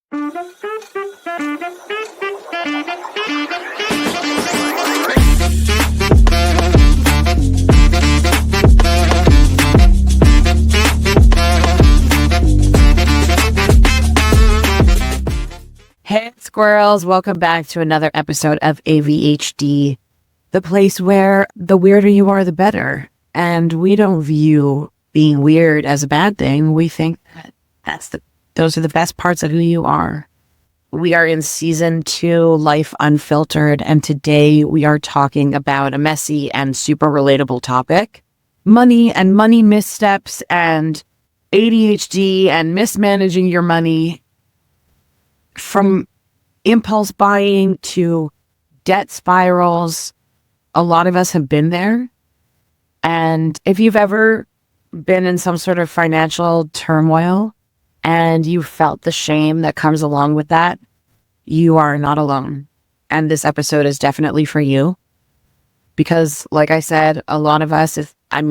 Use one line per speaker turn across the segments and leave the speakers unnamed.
Hey squirrels, welcome back to another episode of AVY-HD, the place where the weirder you are, the better. And we don't view being weird as a bad thing. We think that those are the best parts of who you are. We are in season 2, Life Unfiltered, and today we are talking about a messy and super relatable topic: money and money missteps and ADHD and mismanaging your money. From impulse buying to debt spirals, a lot of us have been there. And if you've ever been in some sort of financial turmoil and you felt the shame that comes along with that, you are not alone. And this episode is definitely for you. Because like I said, a lot of us, I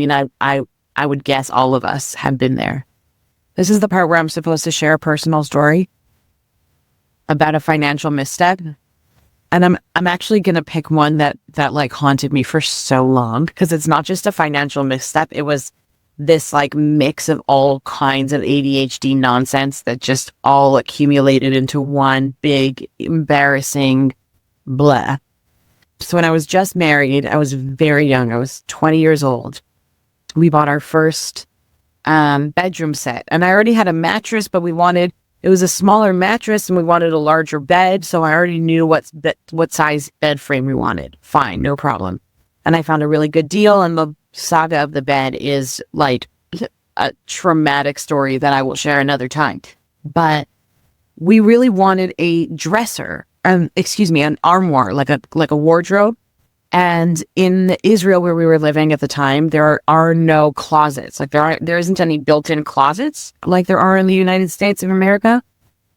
would guess all of us have been there. This is the part where I'm supposed to share a personal story about a financial misstep. And I'm actually going to pick one that like haunted me for so long, because it's not just a financial misstep. It was this like mix of all kinds of ADHD nonsense that just all accumulated into one big embarrassing blah. So when I was just married, I was very young. I was 20 years old. We bought our first bedroom set, and I already had a mattress, but it was a smaller mattress and we wanted a larger bed. So I already knew what size bed frame we wanted. Fine, no problem. And I found a really good deal. And the saga of the bed is like a traumatic story that I will share another time. But we really wanted a dresser, an armoire, like a wardrobe. And in Israel, where we were living at the time, there are no closets. Like there isn't any built-in closets like there are in the United States of America.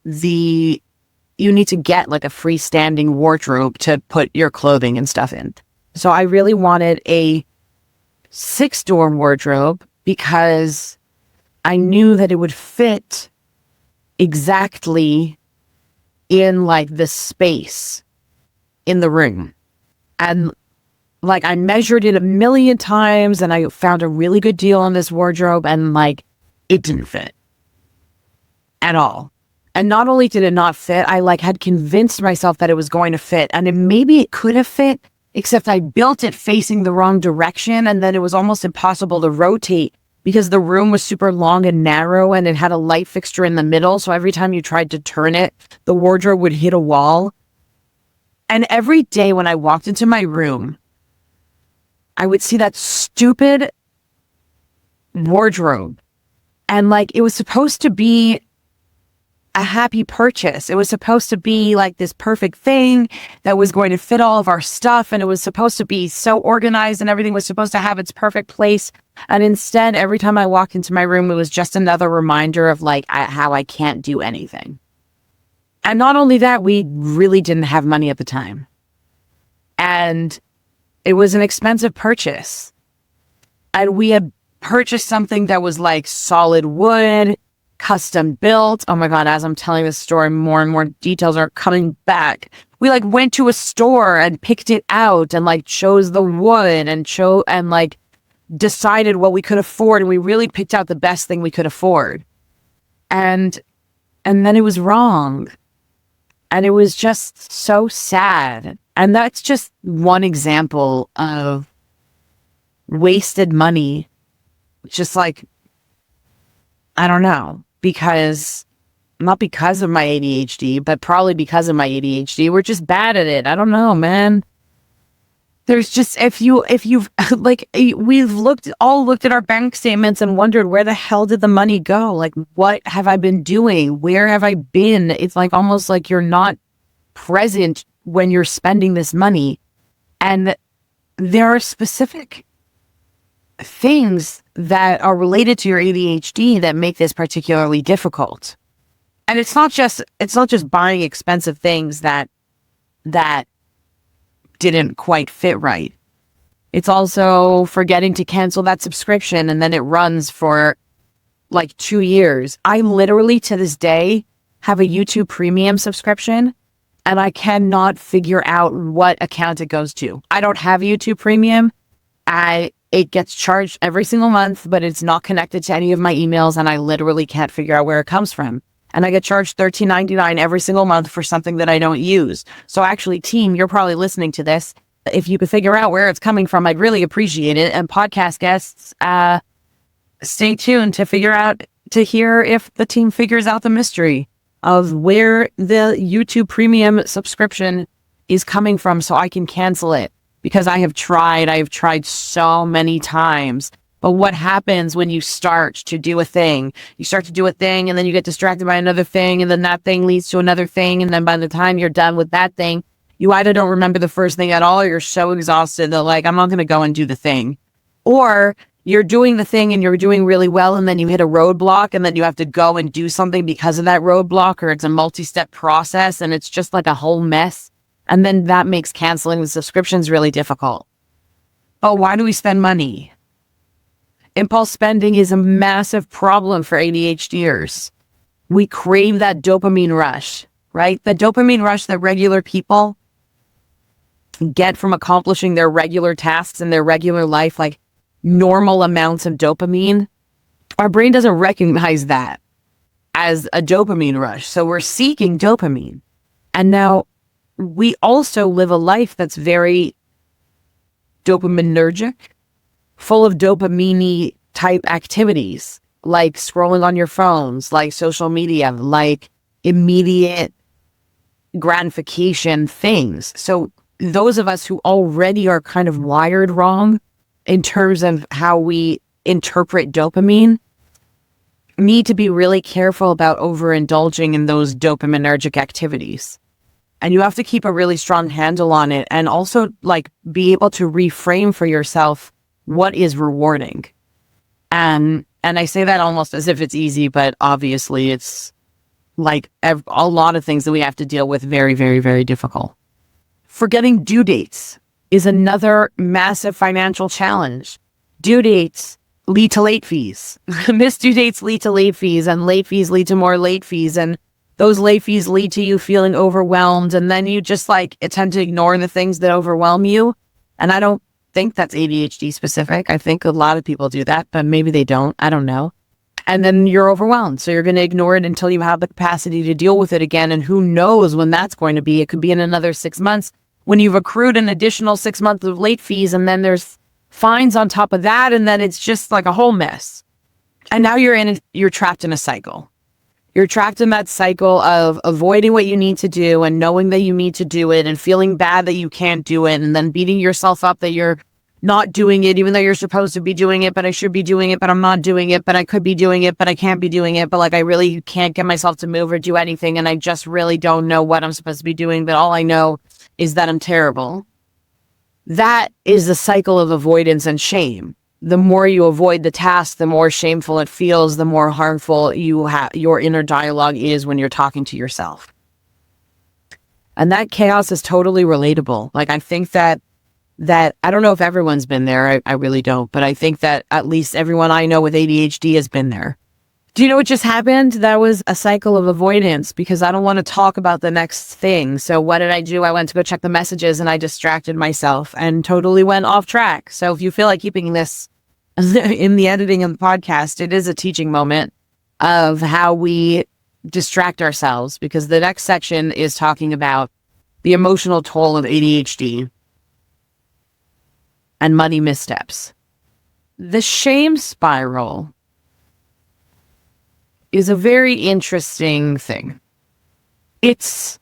You need to get like a freestanding wardrobe to put your clothing and stuff in. So I really wanted a 6-door wardrobe because I knew that it would fit exactly in like the space in the room. And like I measured it a million times and I found a really good deal on this wardrobe, and like it didn't fit at all. And not only did it not fit, I like had convinced myself that it was going to fit, and maybe it could have fit, except I built it facing the wrong direction, and then it was almost impossible to rotate because the room was super long and narrow and it had a light fixture in the middle. So every time you tried to turn it, the wardrobe would hit a wall. And every day when I walked into my room, I would see that stupid wardrobe. And like, it was supposed to be a happy purchase. It was supposed to be like this perfect thing that was going to fit all of our stuff. And it was supposed to be so organized and everything was supposed to have its perfect place. And instead, every time I walked into my room, it was just another reminder of like how I can't do anything. And not only that, we really didn't have money at the time. And it was an expensive purchase. And we had purchased something that was like solid wood, custom built. Oh my God, as I'm telling this story, more and more details are coming back. We like went to a store and picked it out and like chose the wood and like decided what we could afford. And we really picked out the best thing we could afford. And then it was wrong. And it was just so sad. And that's just one example of wasted money. Just like, I don't know, not because of my ADHD, but probably because of my ADHD. We're just bad at it. I don't know, man. There's just, if you've like, we've all looked at our bank statements and wondered, where the hell did the money go? Like, what have I been doing? Where have I been? It's like almost like you're not present when you're spending this money. And there are specific things that are related to your ADHD that make this particularly difficult. And it's not just buying expensive things that didn't quite fit right. It's also forgetting to cancel that subscription and then it runs for like 2 years. I literally to this day have a YouTube Premium subscription, and I cannot figure out what account it goes to. I don't have YouTube Premium. It gets charged every single month, but it's not connected to any of my emails, and I literally can't figure out where it comes from. And I get charged $13.99 every single month for something that I don't use. So actually, team, you're probably listening to this. If you could figure out where it's coming from, I'd really appreciate it. And podcast guests, stay tuned to hear if the team figures out the mystery of where the YouTube Premium subscription is coming from so I can cancel it. Because I have tried so many times. But what happens when you start to do a thing? You start to do a thing, and then you get distracted by another thing, and then that thing leads to another thing. And then by the time you're done with that thing, you either don't remember the first thing at all, or you're so exhausted that like, I'm not going to go and do the thing. Or you're doing the thing and you're doing really well, and then you hit a roadblock, and then you have to go and do something because of that roadblock, or it's a multi-step process, and it's just like a whole mess. And then that makes canceling the subscriptions really difficult. Oh, why do we spend money? Impulse spending is a massive problem for ADHDers. We crave that dopamine rush, right? The dopamine rush that regular people get from accomplishing their regular tasks in their regular life, like normal amounts of dopamine. Our brain doesn't recognize that as a dopamine rush. So we're seeking dopamine. And now we also live a life that's very dopaminergic, full of dopamine type activities, like scrolling on your phones, like social media, like immediate gratification things. So those of us who already are kind of wired wrong in terms of how we interpret dopamine need to be really careful about overindulging in those dopaminergic activities. And you have to keep a really strong handle on it, and also like be able to reframe for yourself what is rewarding. And I say that almost as if it's easy, but obviously it's like a lot of things that we have to deal with very, very, very difficult. Forgetting due dates is another massive financial challenge. Due dates lead to late fees. Missed due dates lead to late fees, and late fees lead to more late fees. And those late fees lead to you feeling overwhelmed, and then you just like tend to ignore the things that overwhelm you. And I don't think that's ADHD specific. I think a lot of people do that, but maybe they don't. I don't know. And then you're overwhelmed. So you're going to ignore it until you have the capacity to deal with it again. And who knows when that's going to be? It could be in another 6 months when you've accrued an additional 6 months of late fees, and then there's fines on top of that. And then it's just like a whole mess. And now you're trapped in a cycle. You're trapped in that cycle of avoiding what you need to do and knowing that you need to do it and feeling bad that you can't do it, and then beating yourself up that you're not doing it, even though you're supposed to be doing it, but I should be doing it, but I'm not doing it, but I could be doing it, but I can't be doing it, but like I really can't get myself to move or do anything, and I just really don't know what I'm supposed to be doing, but all I know is that I'm terrible. That is the cycle of avoidance and shame. The more you avoid the task, the more shameful it feels, the more harmful your inner dialogue is when you're talking to yourself. And that chaos is totally relatable. Like, I think that I don't know if everyone's been there. I really don't. But I think that at least everyone I know with ADHD has been there. Do you know what just happened? That was a cycle of avoidance, because I don't want to talk about the next thing. So what did I do? I went to go check the messages, and I distracted myself and totally went off track. So if you feel like keeping this in the editing of the podcast, it is a teaching moment of how we distract ourselves, because the next section is talking about the emotional toll of ADHD and money missteps. The shame spiral is a very interesting thing. It's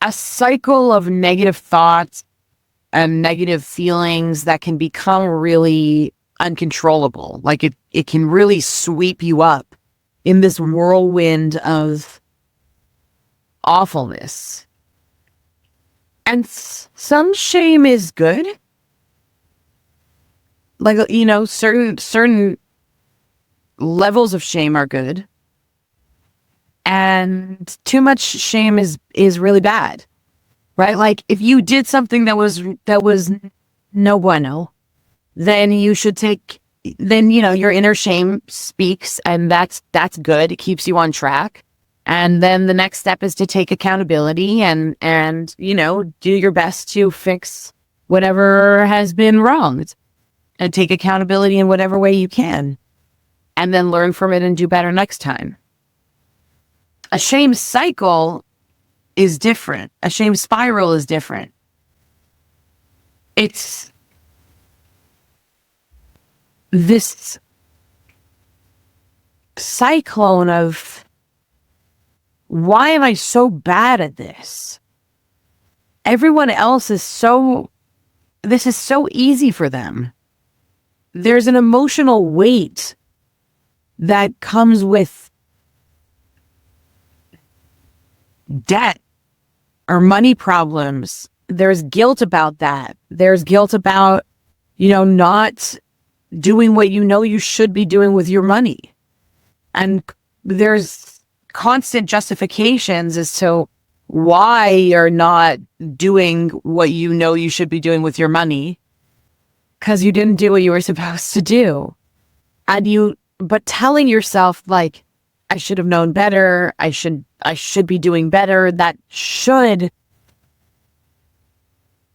a cycle of negative thoughts and negative feelings that can become really uncontrollable. Like it can really sweep you up in this whirlwind of awfulness. And some shame is good. Like, you know, certain levels of shame are good. And too much shame is really bad. Right? Like, if you did something that was no bueno, then you should then, you know, your inner shame speaks, and that's good. It keeps you on track. And then the next step is to take accountability and, do your best to fix whatever has been wronged and take accountability in whatever way you can. And then learn from it and do better next time. A shame cycle is different. A shame spiral is different. It's this cyclone of, why am I so bad at this? Everyone else this is so easy for them. There's an emotional weight that comes with debt or money problems. There's guilt about that. There's guilt about, not doing what you should be doing with your money. And there's constant justifications as to why you're not doing what you should be doing with your money, because you didn't do what you were supposed to do. But telling yourself, like, I should have known better, I should be doing better,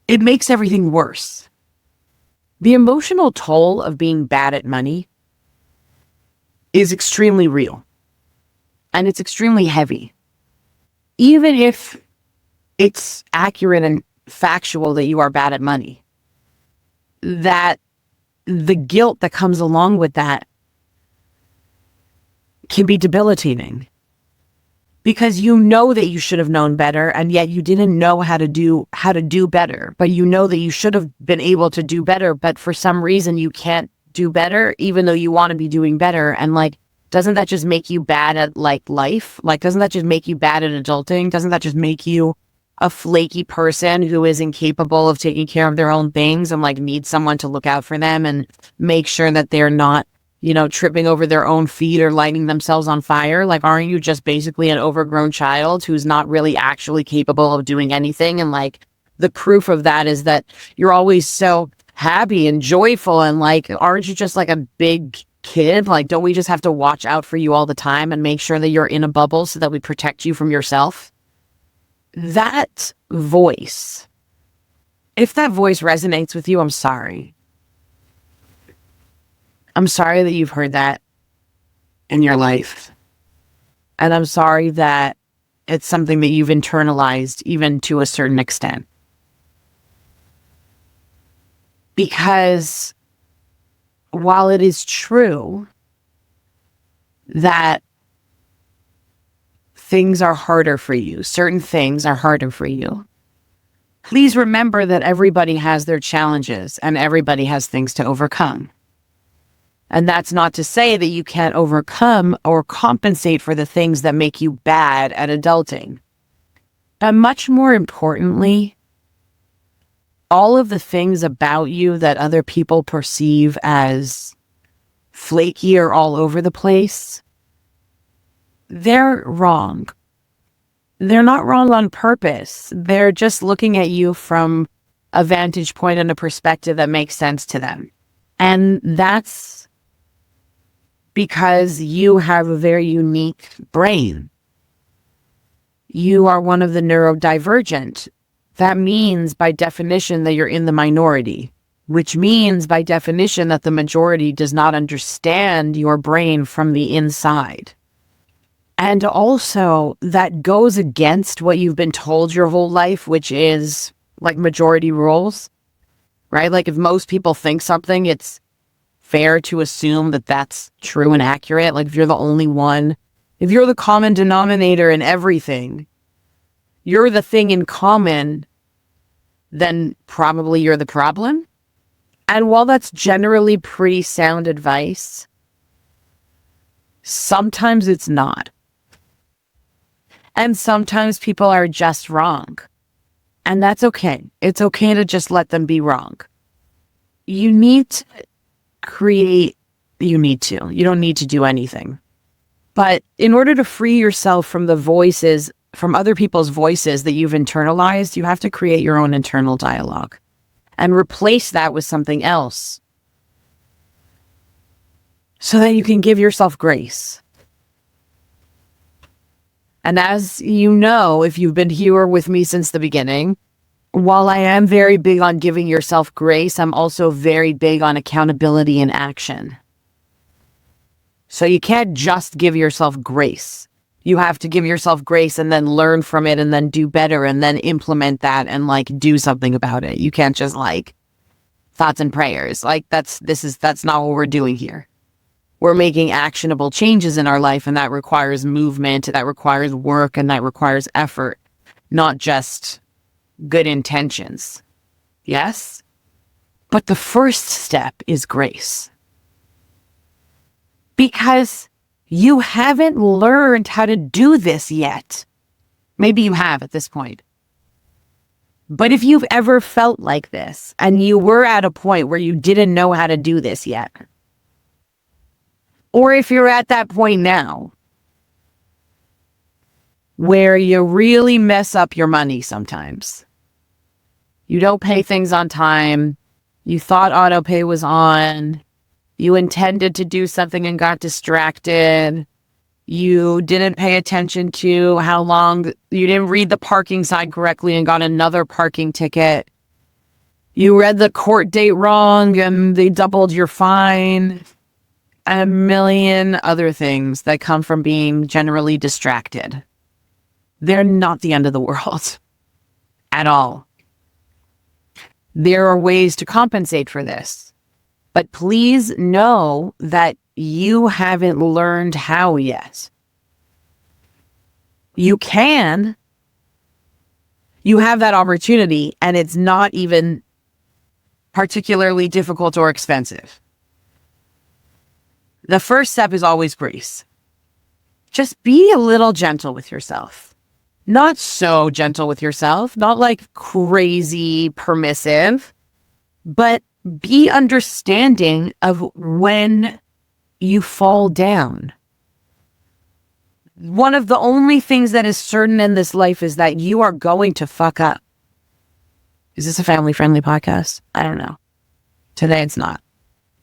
it makes everything worse. The emotional toll of being bad at money is extremely real. And it's extremely heavy. Even if it's accurate and factual that you are bad at money, that the guilt that comes along with that can be debilitating. Because you know that you should have known better, and yet you didn't know how to do better. But you know that you should have been able to do better, but for some reason you can't do better, even though you want to be doing better. And doesn't that just make you bad at life? Doesn't that just make you bad at adulting? Doesn't that just make you a flaky person who is incapable of taking care of their own things and needs someone to look out for them and make sure that they're not, tripping over their own feet or lighting themselves on fire? Aren't you just basically an overgrown child who's not really actually capable of doing anything? And the proof of that is that you're always so happy and joyful, and aren't you just a big kid? Don't we just have to watch out for you all the time and make sure that you're in a bubble so that we protect you from yourself? That voice, if that voice resonates with you, I'm sorry. I'm sorry that you've heard that in your life. And I'm sorry that it's something that you've internalized, even to a certain extent. Because while it is true that things are harder for you, certain things are harder for you, please remember that everybody has their challenges and everybody has things to overcome. And that's not to say that you can't overcome or compensate for the things that make you bad at adulting. And much more importantly, all of the things about you that other people perceive as flaky or all over the place, they're wrong. They're not wrong on purpose. They're just looking at you from a vantage point and a perspective that makes sense to them. And that's because you have a very unique brain. You are one of the neurodivergent. That means by definition that you're in the minority, which means by definition that the majority does not understand your brain from the inside. And also that goes against what you've been told your whole life, which is majority rules, right? If most people think something, it's fair to assume that that's true and accurate. If you're the only one, if you're the common denominator in everything, you're the thing in common, then probably you're the problem. And while that's generally pretty sound advice, sometimes it's not. And sometimes people are just wrong. And that's okay. It's okay to just let them be wrong. You need to you don't need to do anything. But in order to free yourself from from other people's voices that you've internalized, you have to create your own internal dialogue and replace that with something else so that you can give yourself grace. And as you know, if you've been here with me since the beginning, while I am very big on giving yourself grace, I'm also very big on accountability and action. So you can't just give yourself grace. You have to give yourself grace and then learn from it and then do better and then implement that and like do something about it. You can't just like thoughts and prayers. Like that's not what we're doing here. We're making actionable changes in our life, and that requires movement, that requires work, and that requires effort, not just good intentions. Yes? But the first step is grace. Because you haven't learned how to do this yet. Maybe you have at this point. But if you've ever felt like this, and you were at a point where you didn't know how to do this yet, or if you're at that point now, where you really mess up your money sometimes. You don't pay things on time. You thought autopay was on. You intended to do something and got distracted. You didn't pay attention to how long, you didn't read the parking sign correctly and got another parking ticket. You read the court date wrong and they doubled your fine. And a million other things that come from being generally distracted. They're not the end of the world at all. There are ways to compensate for this, but please know that you haven't learned how yet. You can. You have that opportunity, and it's not even particularly difficult or expensive. The first step is always grace. Just be a little gentle with yourself. Not so gentle with yourself, not like crazy permissive, but be understanding of when you fall down. One of the only things that is certain in this life is that you are going to fuck up. Is this a family-friendly podcast? I don't know. Today it's not.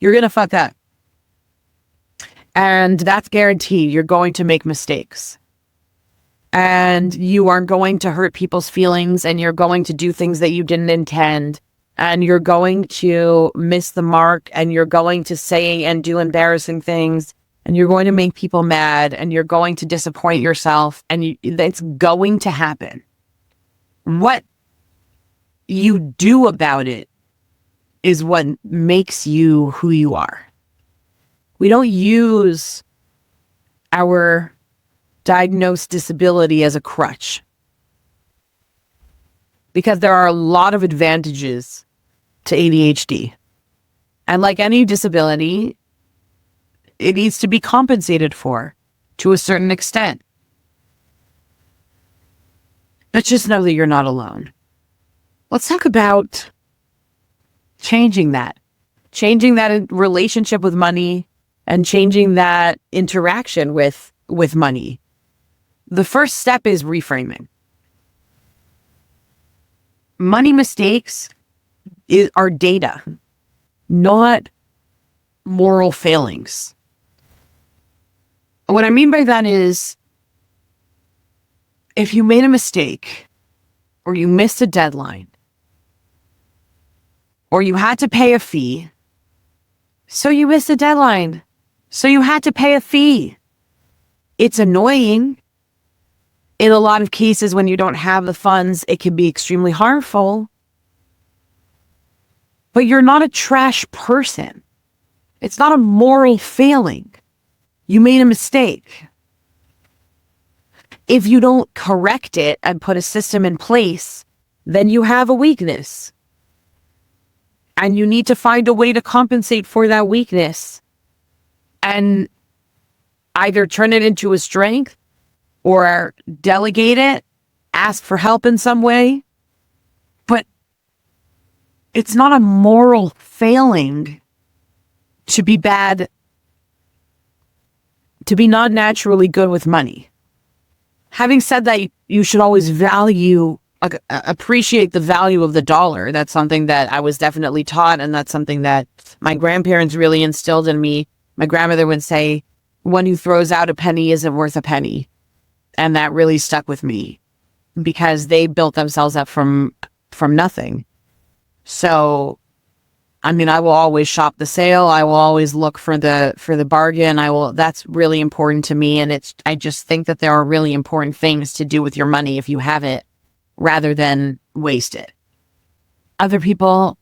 You're going to fuck up. And that's guaranteed. You're going to make mistakes. And you are going to hurt people's feelings, and you're going to do things that you didn't intend. And you're going to miss the mark, and you're going to say and do embarrassing things, and you're going to make people mad, and you're going to disappoint yourself, and it's going to happen. What you do about it is what makes you who you are. We don't use our diagnosed disability as a crutch, because there are a lot of advantages to ADHD. And like any disability, it needs to be compensated for to a certain extent. But just know that you're not alone. Let's talk about changing that relationship with money and changing that interaction with money. The first step is reframing. Money mistakes are data, not moral failings. What I mean by that is, if you made a mistake, or you missed a deadline, or you had to pay a fee, so you missed a deadline, so you had to pay a fee. It's annoying. In a lot of cases, when you don't have the funds, it can be extremely harmful. But you're not a trash person. It's not a moral failing. You made a mistake. If you don't correct it and put a system in place, then you have a weakness. And you need to find a way to compensate for that weakness. And either turn it into a strength, or delegate it, ask for help in some way. But it's not a moral failing to be bad, to be not naturally good with money. Having said that, you should always appreciate the value of the dollar. That's something that I was definitely taught, and that's something that my grandparents really instilled in me. My grandmother would say, "One who throws out a penny isn't worth a penny." And that really stuck with me because they built themselves up from nothing. So, I mean, I will always shop the sale. I will always look for the bargain. That's really important to me. And I just think that there are really important things to do with your money if you have it rather than waste it. Other people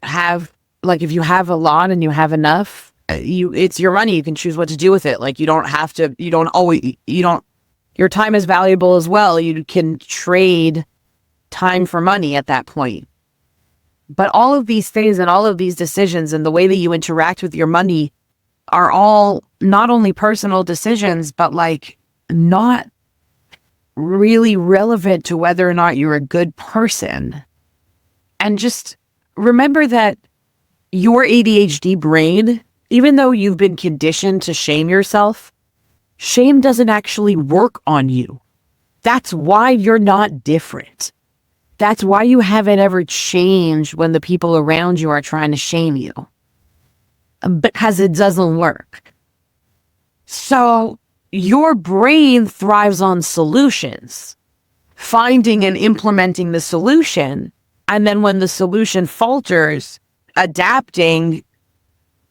have, like, if you have a lot and you have enough, it's your money. You can choose what to do with it. Like, your time is valuable as well. You can trade time for money at that point. But all of these things and all of these decisions and the way that you interact with your money are all not only personal decisions, but like not really relevant to whether or not you're a good person. And just remember that your ADHD brain, even though you've been conditioned to shame yourself, shame doesn't actually work on you. That's why you're not different. That's why you haven't ever changed when the people around you are trying to shame you. Because it doesn't work. So your brain thrives on solutions, finding and implementing the solution. And then when the solution falters, adapting,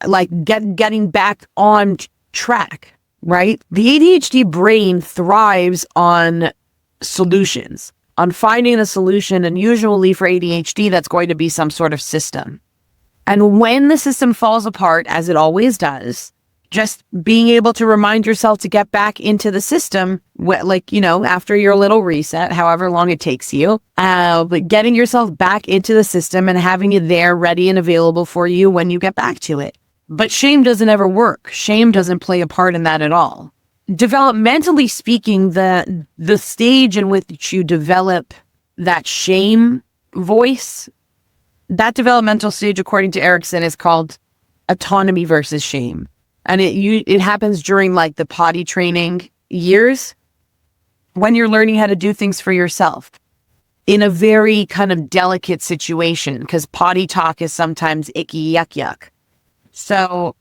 like getting back on track, right? The ADHD brain thrives on solutions, on finding a solution. And usually for ADHD, that's going to be some sort of system. And when the system falls apart, as it always does, just being able to remind yourself to get back into the system, after your little reset, however long it takes you, but getting yourself back into the system and having it there ready and available for you when you get back to it. But shame doesn't ever work. Shame doesn't play a part in that at all. Developmentally speaking, the stage in which you develop that shame voice, that developmental stage, according to Erickson, is called autonomy versus shame. And it happens during like the potty training years when you're learning how to do things for yourself in a very kind of delicate situation, because potty talk is sometimes icky, yuck, yuck. So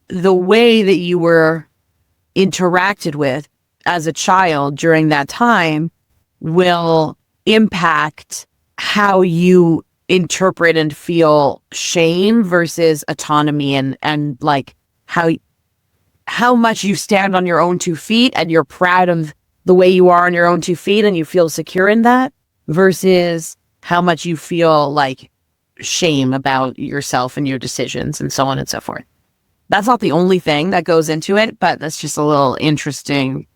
the way that you were interacted with as a child during that time will impact how you interpret and feel shame versus autonomy, and like how much you stand on your own 2 feet and you're proud of the way you are on your own 2 feet and you feel secure in that, versus how much you feel like shame about yourself and your decisions and so on and so forth. That's not the only thing that goes into it, but that's just a little interesting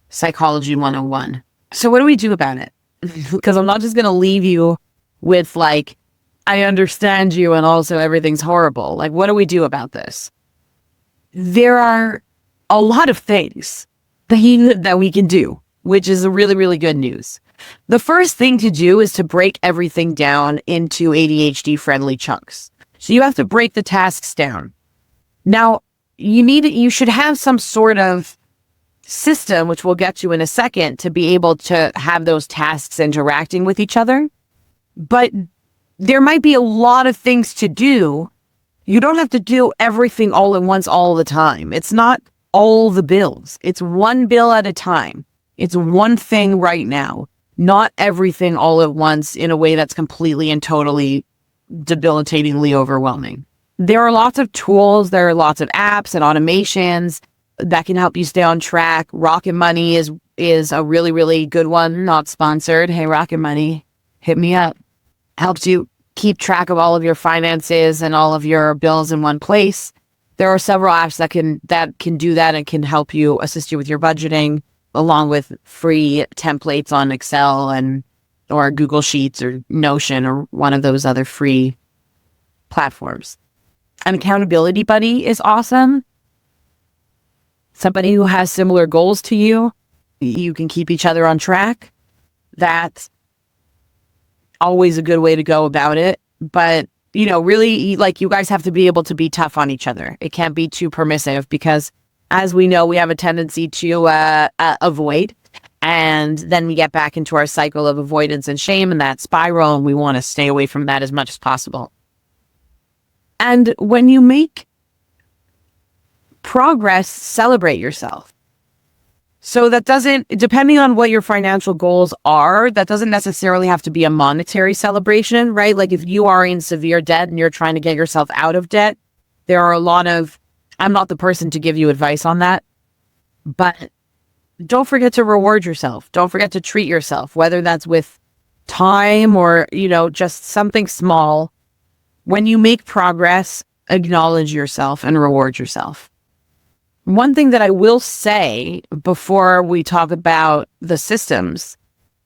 psychology 101. So what do we do about it? Because I'm not just going to leave you with like, I understand you and also everything's horrible. Like, what do we do about this? There are a lot of things that we can do, which is a really, really good news. The first thing to do is to break everything down into ADHD-friendly chunks. So you have to break the tasks down. Now, you should have some sort of system, which we'll get to in a second, to be able to have those tasks interacting with each other. But there might be a lot of things to do. You don't have to do everything all at once all the time. It's not all the bills. It's one bill at a time. It's one thing right now, not everything all at once in a way that's completely and totally debilitatingly overwhelming. There are lots of tools. There are lots of apps and automations that can help you stay on track. Rocket Money is a really, really good one. Not sponsored. Hey, Rocket Money, hit me up. Helps you keep track of all of your finances and all of your bills in one place. There are several apps that can do that and can help you, assist you with your budgeting, along with free templates on Excel or Google Sheets or Notion or one of those other free platforms. An accountability buddy is awesome. Somebody who has similar goals to you. You can keep each other on track. That's always a good way to go about it. But, really, like, you guys have to be able to be tough on each other. It can't be too permissive because, as we know, we have a tendency to avoid. And then we get back into our cycle of avoidance and shame and that spiral, and we want to stay away from that as much as possible. And when you make progress, celebrate yourself. So that doesn't, depending on what your financial goals are, that doesn't necessarily have to be a monetary celebration, right? Like if you are in severe debt and you're trying to get yourself out of debt, there are a lot of, I'm not the person to give you advice on that, but don't forget to reward yourself. Don't forget to treat yourself, whether that's with time or, just something small. When you make progress, acknowledge yourself and reward yourself. One thing that I will say before we talk about the systems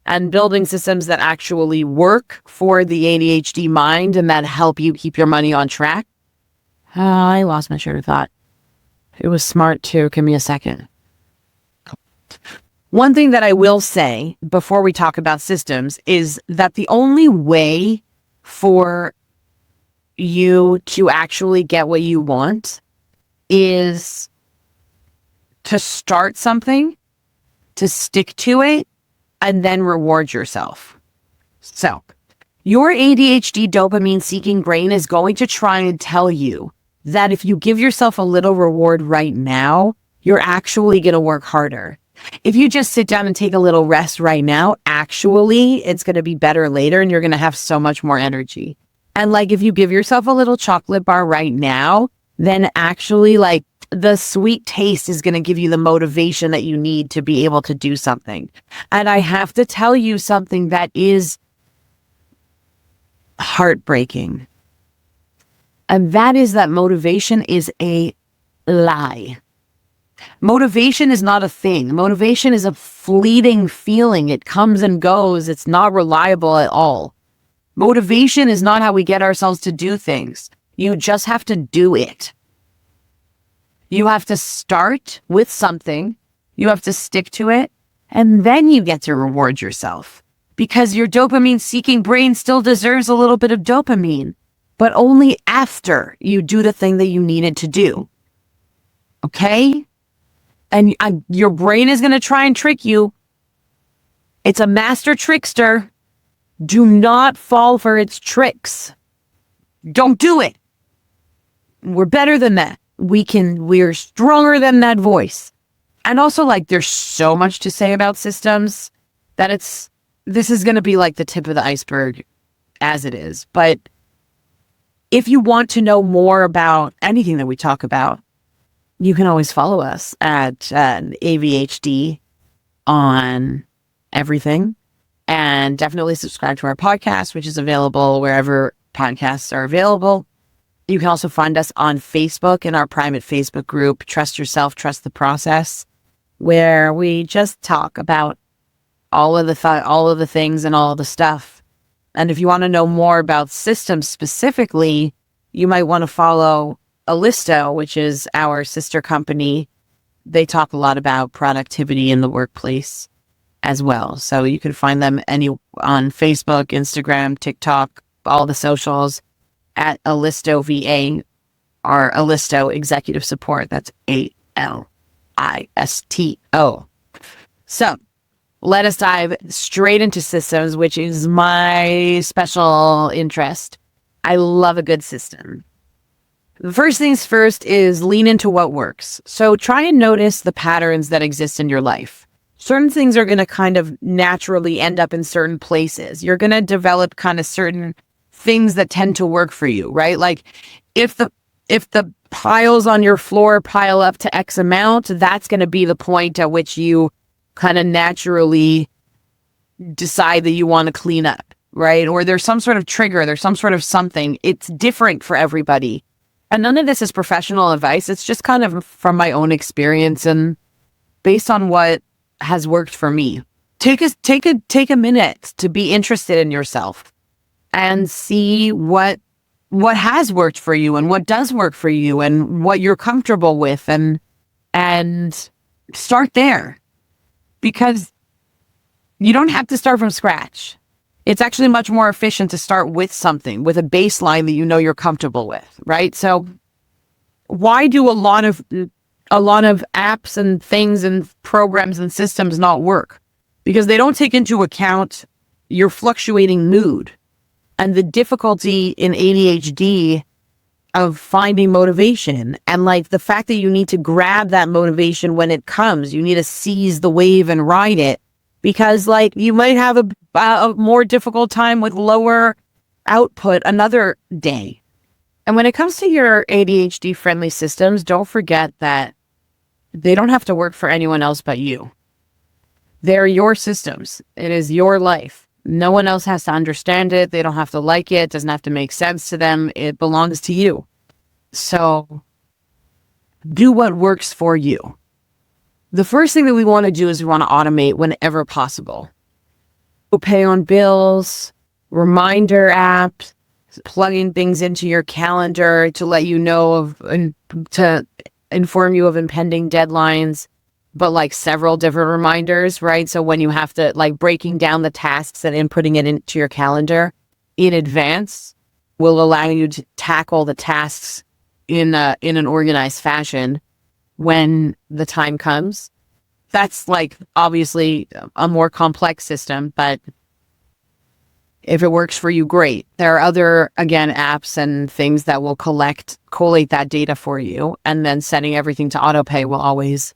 and building systems that actually work for the ADHD mind and that help you keep your money on track. I lost my train of thought. It was smart too. Give me a second. One thing that I will say before we talk about systems is that the only way for you to actually get what you want is to start something, to stick to it, and then reward yourself. So, your ADHD dopamine-seeking brain is going to try and tell you that if you give yourself a little reward right now, you're actually going to work harder. If you just sit down and take a little rest right now, actually, it's going to be better later and you're going to have so much more energy. And like if you give yourself a little chocolate bar right now, then actually like the sweet taste is going to give you the motivation that you need to be able to do something. And I have to tell you something that is heartbreaking. And that is that motivation is a lie. Motivation is not a thing. Motivation is a fleeting feeling. It comes and goes. It's not reliable at all. Motivation is not how we get ourselves to do things. You just have to do it. You have to start with something. You have to stick to it. And then you get to reward yourself. Because your dopamine-seeking brain still deserves a little bit of dopamine. But only after you do the thing that you needed to do. Okay? And your brain is going to try and trick you. It's a master trickster. Do not fall for its tricks. Don't do it. We're better than that. We're stronger than that voice. And also, like, there's so much to say about systems that this is going to be like the tip of the iceberg as it is. But if you want to know more about anything that we talk about, you can always follow us at AVY-HD on everything. And definitely subscribe to our podcast, which is available wherever podcasts are available. You can also find us on Facebook in our private Facebook group, Trust Yourself, Trust the Process, where we just talk about all of the things and all of the stuff. And if you want to know more about systems specifically, you might want to follow Alisto, which is our sister company. They talk a lot about productivity in the workplace as well. So you can find them on Facebook, Instagram, TikTok, all the socials at Alisto VA or Alisto Executive Support. That's ALISTO. So let us dive straight into systems, which is my special interest. I love a good system. The first things first is lean into what works. So try and notice the patterns that exist in your life. Certain things are going to kind of naturally end up in certain places. You're going to develop kind of certain things that tend to work for you, right? Like if the piles on your floor pile up to X amount, that's going to be the point at which you kind of naturally decide that you want to clean up, right? Or there's some sort of trigger, there's some sort of something. It's different for everybody. And none of this is professional advice. It's just kind of from my own experience and based on what has worked for me. Take a minute to be interested in yourself and see what has worked for you and what does work for you and what you're comfortable with and start there. Because you don't have to start from scratch. It's actually much more efficient to start with something, with a baseline that you know you're comfortable with, right? So why do a lot of apps and things and programs and systems not work? Because they don't take into account your fluctuating mood. And the difficulty in ADHD of finding motivation. And like the fact that you need to grab that motivation when it comes, you need to seize the wave and ride it, because like you might have a more difficult time with lower output another day. And when it comes to your ADHD friendly systems, don't forget that they don't have to work for anyone else but you. They're your systems. It is your life. No one else has to understand it. They don't have to like it. It doesn't have to make sense to them. It belongs to you. So do what works for you. The first thing that we want to do is we want to automate whenever possible. Pay on bills, reminder apps, plugging things into your calendar to let you know of, and to inform you of impending deadlines, but like several different reminders, right? So when you have to, like, breaking down the tasks and inputting it into your calendar in advance will allow you to tackle the tasks in an organized fashion when the time comes. That's like obviously a more complex system, but if it works for you, great. There are other, again, apps and things that will collate that data for you. And then setting everything to autopay will always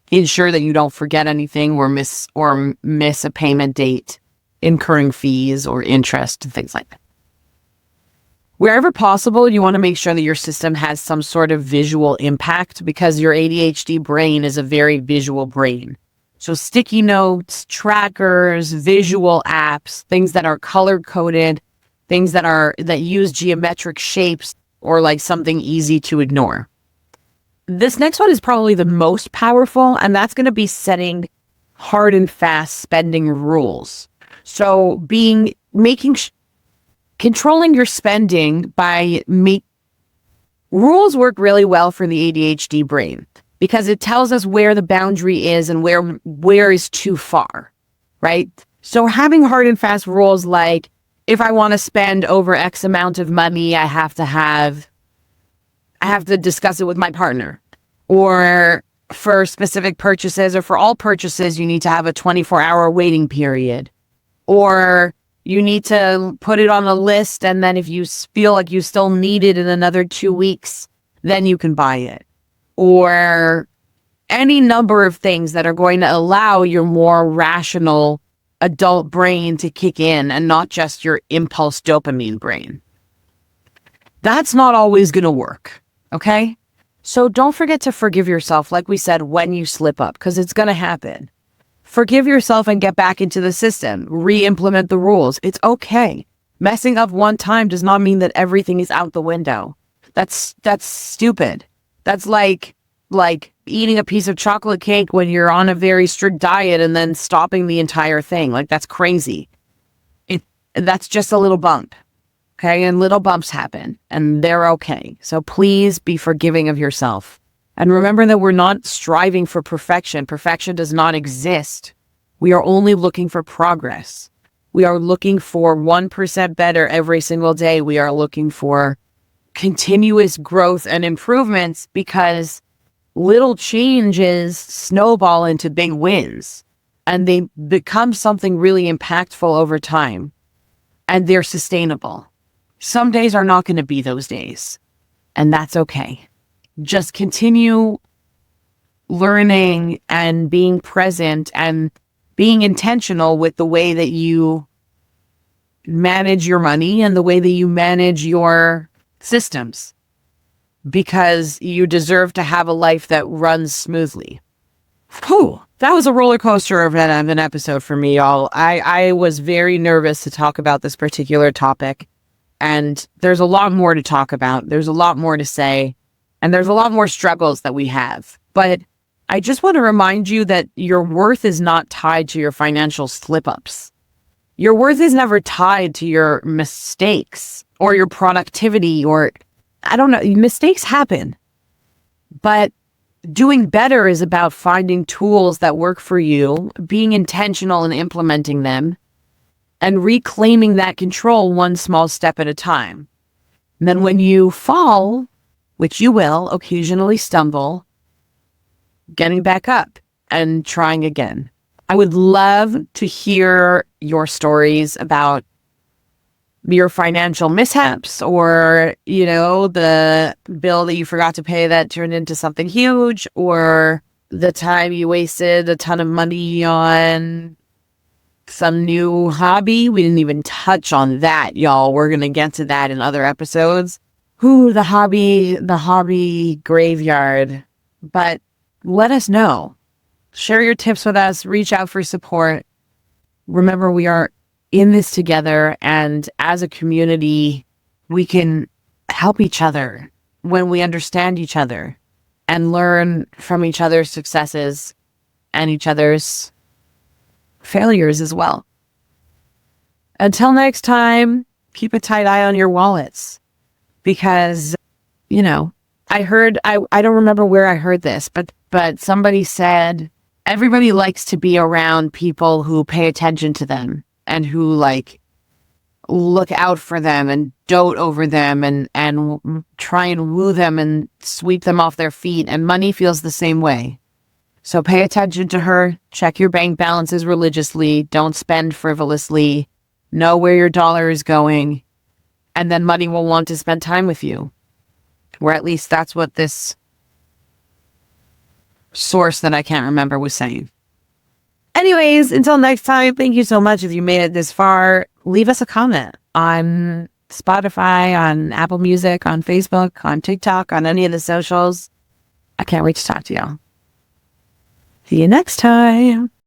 ensure that you don't forget anything or miss a payment date, incurring fees or interest and things like that. Wherever possible, you want to make sure that your system has some sort of visual impact, because your ADHD brain is a very visual brain. So sticky notes, trackers, visual apps, things that are color coded, things that use geometric shapes, or like something easy to ignore. This next one is probably the most powerful, and that's going to be setting hard and fast spending rules. So controlling your spending by rules work really well for the ADHD brain, because it tells us where the boundary is and where is too far, right? So having hard and fast rules, like if I want to spend over X amount of money, I have to discuss it with my partner. Or for specific purchases, or for all purchases, you need to have a 24-hour waiting period. Or you need to put it on a list, and then if you feel like you still need it in another 2 weeks, then you can buy it. Or any number of things that are going to allow your more rational adult brain to kick in, and not just your impulse dopamine brain. That's not always going to work, okay? So don't forget to forgive yourself, like we said, when you slip up, because it's going to happen. Forgive yourself and get back into the system. Re-implement the rules. It's okay. Messing up one time does not mean that everything is out the window. That's stupid. That's like eating a piece of chocolate cake when you're on a very strict diet and then stopping the entire thing. Like, that's crazy. That's just a little bump. Okay, and little bumps happen, and they're okay. So please be forgiving of yourself. And remember that we're not striving for perfection. Perfection does not exist. We are only looking for progress. We are looking for 1% better every single day. We are looking for continuous growth and improvements, because little changes snowball into big wins, and they become something really impactful over time, and they're sustainable. Some days are not going to be those days, and that's okay. Just continue learning and being present and being intentional with the way that you manage your money and the way that you manage your systems, because you deserve to have a life that runs smoothly. Whew, that was a roller coaster of an episode for me, y'all. I was very nervous to talk about this particular topic. And there's a lot more to talk about. There's a lot more to say. And there's a lot more struggles that we have. But I just want to remind you that your worth is not tied to your financial slip-ups. Your worth is never tied to your mistakes or your productivity, or, I don't know, mistakes happen. But doing better is about finding tools that work for you, being intentional in implementing them, and reclaiming that control one small step at a time. And then when you fall, which you will occasionally stumble, getting back up and trying again. I would love to hear your stories about your financial mishaps, or, the bill that you forgot to pay that turned into something huge, or the time you wasted a ton of money on some new hobby. We didn't even touch on that, y'all. We're going to get to that in other episodes. The hobby graveyard. But let us know. Share your tips with us. Reach out for support. Remember, we are in this together, and as a community, we can help each other when we understand each other and learn from each other's successes and each other's failures as well. Until next time, keep a tight eye on your wallets, because, I don't remember where I heard this, but somebody said everybody likes to be around people who pay attention to them and who look out for them and dote over them and try and woo them and sweep them off their feet. And money feels the same way. So pay attention to her. Check your bank balances religiously. Don't spend frivolously. Know where your dollar is going. And then money will want to spend time with you. Or at least that's what this source that I can't remember was saying. Anyways, until next time, thank you so much. If you made it this far, leave us a comment on Spotify, on Apple Music, on Facebook, on TikTok, on any of the socials. I can't wait to talk to y'all. See you next time.